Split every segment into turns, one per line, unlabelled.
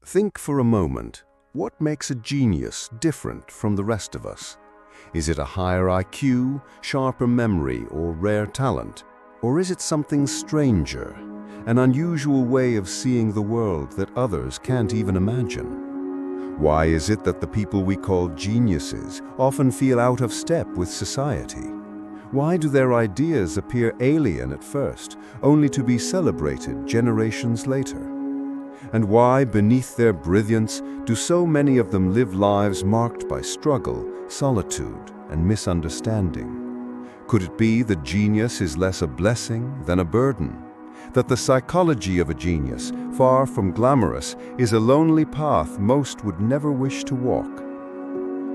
Think for a moment, what makes a genius different from the rest of us? Is it a higher IQ, sharper memory, or rare talent? Or is it something stranger, an unusual way of seeing the world that others can't even imagine? Why is it that the people we call geniuses often feel out of step with society? Why do their ideas appear alien at first, only to be celebrated generations later? And why, beneath their brilliance, do so many of them live lives marked by struggle, solitude, and misunderstanding? Could it be that genius is less a blessing than a burden? That the psychology of a genius, far from glamorous, is a lonely path most would never wish to walk?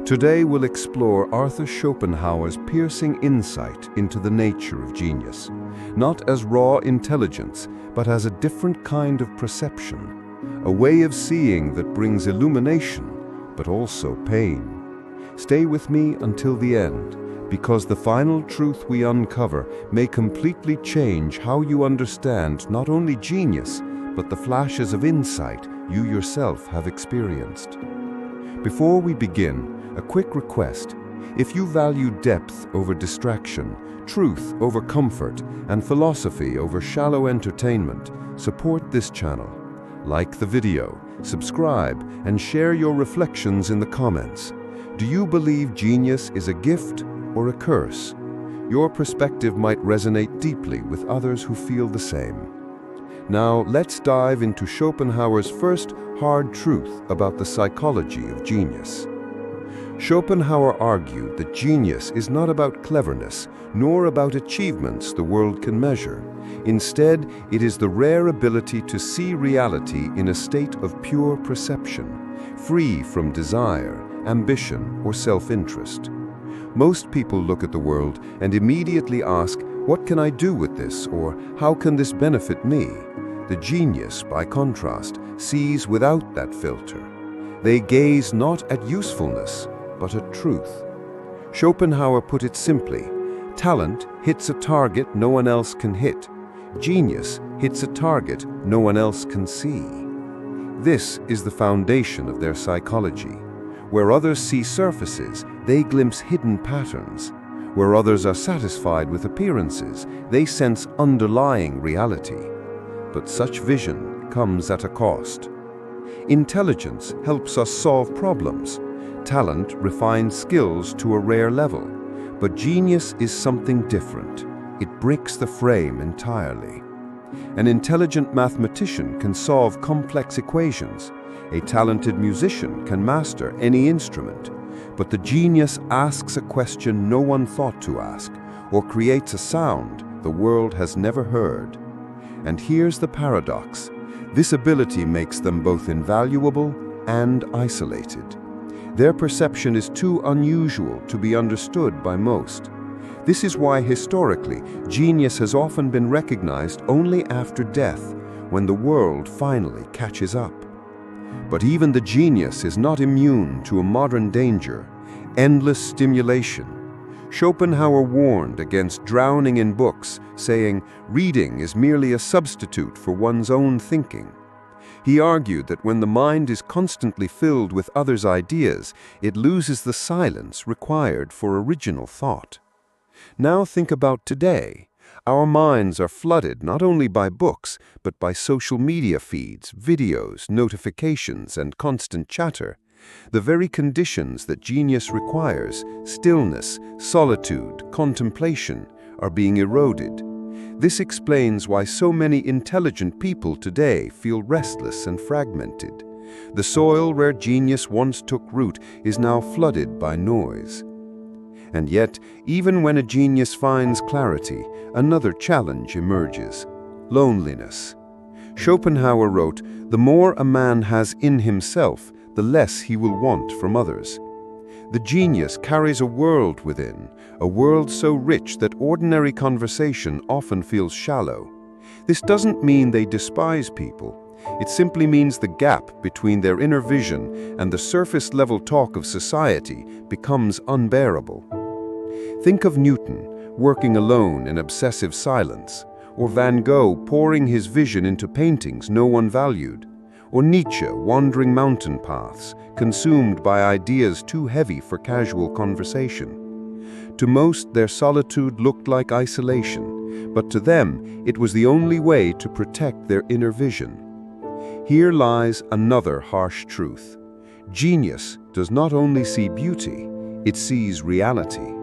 Today we'll explore Arthur Schopenhauer's piercing insight into the nature of genius, not as raw intelligence, but as a different kind of perception, a way of seeing that brings illumination, but also pain. Stay with me until the end, because the final truth we uncover may completely change how you understand not only genius, but the flashes of insight you yourself have experienced. Before we begin, a quick request. If you value depth over distraction, truth over comfort, and philosophy over shallow entertainment, support this channel. Like the video, subscribe, and share your reflections in the comments. Do you believe genius is a gift or a curse? Your perspective might resonate deeply with others who feel the same. Now, let's dive into Schopenhauer's first hard truth about the psychology of genius. Schopenhauer argued that genius is not about cleverness, nor about achievements the world can measure. Instead, it is the rare ability to see reality in a state of pure perception, free from desire, ambition, or self-interest. Most people look at the world and immediately ask, "What can I do with this?" or "How can this benefit me?" The genius, by contrast, sees without that filter. They gaze not at usefulness, but at truth. Schopenhauer put it simply, talent hits a target no one else can hit. Genius hits a target no one else can see. This is the foundation of their psychology. Where others see surfaces, they glimpse hidden patterns. Where others are satisfied with appearances, they sense underlying reality. But such vision comes at a cost. Intelligence helps us solve problems. Talent refines skills to a rare level. But genius is something different. It breaks the frame entirely. An intelligent mathematician can solve complex equations. A talented musician can master any instrument. But the genius asks a question no one thought to ask, or creates a sound the world has never heard. And here's the paradox. This ability makes them both invaluable and isolated. Their perception is too unusual to be understood by most. This is why historically, genius has often been recognized only after death, when the world finally catches up. But even the genius is not immune to a modern danger: endless stimulation. Schopenhauer warned against drowning in books, saying, "Reading is merely a substitute for one's own thinking." He argued that when the mind is constantly filled with others' ideas, it loses the silence required for original thought. Now think about today. Our minds are flooded not only by books, but by social media feeds, videos, notifications, and constant chatter. The very conditions that genius requires, stillness, solitude, contemplation, are being eroded. This explains why so many intelligent people today feel restless and fragmented. The soil where genius once took root is now flooded by noise. And yet, even when a genius finds clarity, another challenge emerges: loneliness. Schopenhauer wrote, "The more a man has in himself, the less he will want from others." The genius carries a world within, a world so rich that ordinary conversation often feels shallow. This doesn't mean they despise people. It simply means the gap between their inner vision and the surface-level talk of society becomes unbearable. Think of Newton, working alone in obsessive silence, or Van Gogh pouring his vision into paintings no one valued.
or Nietzsche wandering mountain paths, consumed by ideas too heavy for casual conversation. To most, their solitude looked like isolation, but to them it was the only way to protect their inner vision. Here lies another harsh truth. Genius does not only see beauty, it sees reality.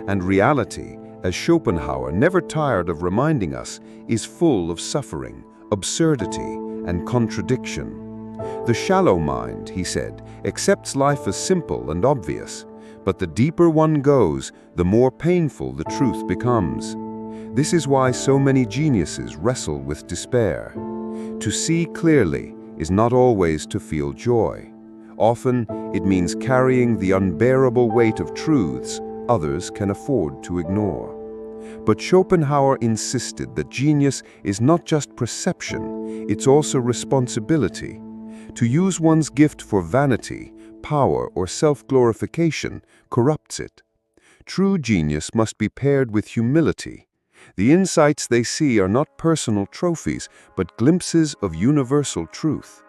And reality, as Schopenhauer never tired of reminding us, is full of suffering, absurdity, and contradiction. The shallow mind, he said, accepts life as simple and obvious, but the deeper one goes, the more painful the truth becomes. This is why so many geniuses wrestle with despair. To see clearly is not always to feel joy. Often, it means carrying the unbearable weight of truths others can afford to ignore. But Schopenhauer insisted that genius is not just perception, it's also responsibility. To use one's gift for vanity, power, or self-glorification corrupts it. True genius must be paired with humility. The insights they see are not personal trophies, but glimpses of universal truth.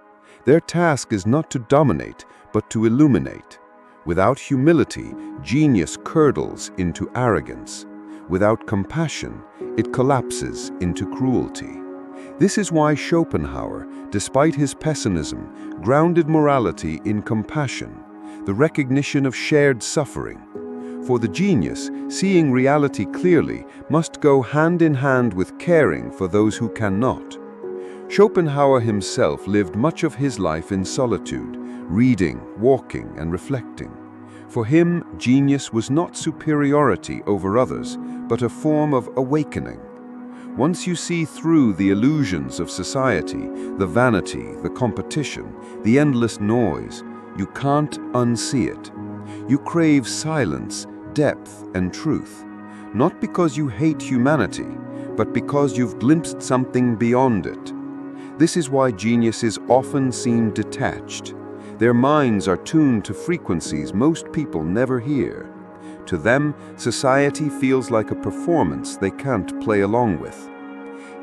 Their task is not to dominate, but to illuminate. Without humility, genius curdles into arrogance. Without compassion, it collapses into cruelty. This is why Schopenhauer, despite his pessimism, grounded morality in compassion, the recognition of shared suffering. For the genius, seeing reality clearly must go hand in hand with caring for those who cannot. Schopenhauer himself lived much of his life in solitude, reading, walking, and reflecting. For him, genius was not superiority over others, but a form of awakening. Once you see through the illusions of society, the vanity, the competition, the endless noise, you can't unsee it. You crave silence, depth, and truth, not because you hate humanity, but because you've glimpsed something beyond it. This is why geniuses often seem detached. Their minds are tuned to frequencies most people never hear. To them, society feels like a performance they can't play along with.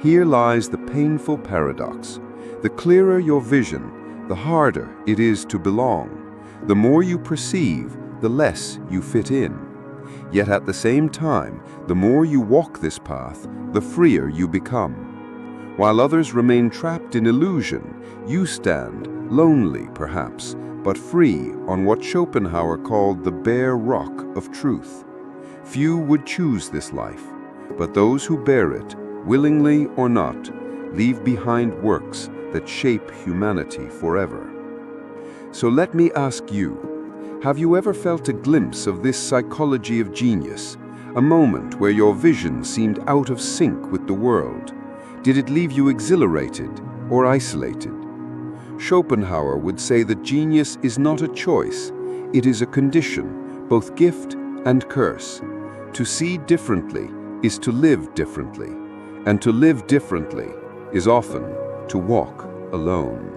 Here lies the painful paradox. The clearer your vision, the harder it is to belong. The more you perceive, the less you fit in. Yet at the same time, the more you walk this path, the freer you become. While others remain trapped in illusion, you stand, lonely perhaps, but free on what Schopenhauer called the bare rock of truth. Few would choose this life, but those who bear it, willingly or not, leave behind works that shape humanity forever. So let me ask you, have you ever felt a glimpse of this psychology of genius, a moment where your vision seemed out of sync with the world? Did it leave you exhilarated or isolated? Schopenhauer would say that genius is not a choice, it is a condition, both gift and curse. To see differently is to live differently, and to live differently is often to walk alone.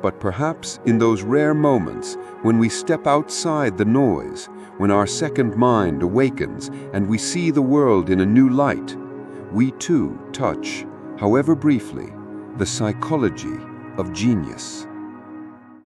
But perhaps in those rare moments when we step outside the noise, when our second mind awakens and we see the world in a new light, we too touch, however briefly, the psychology of genius.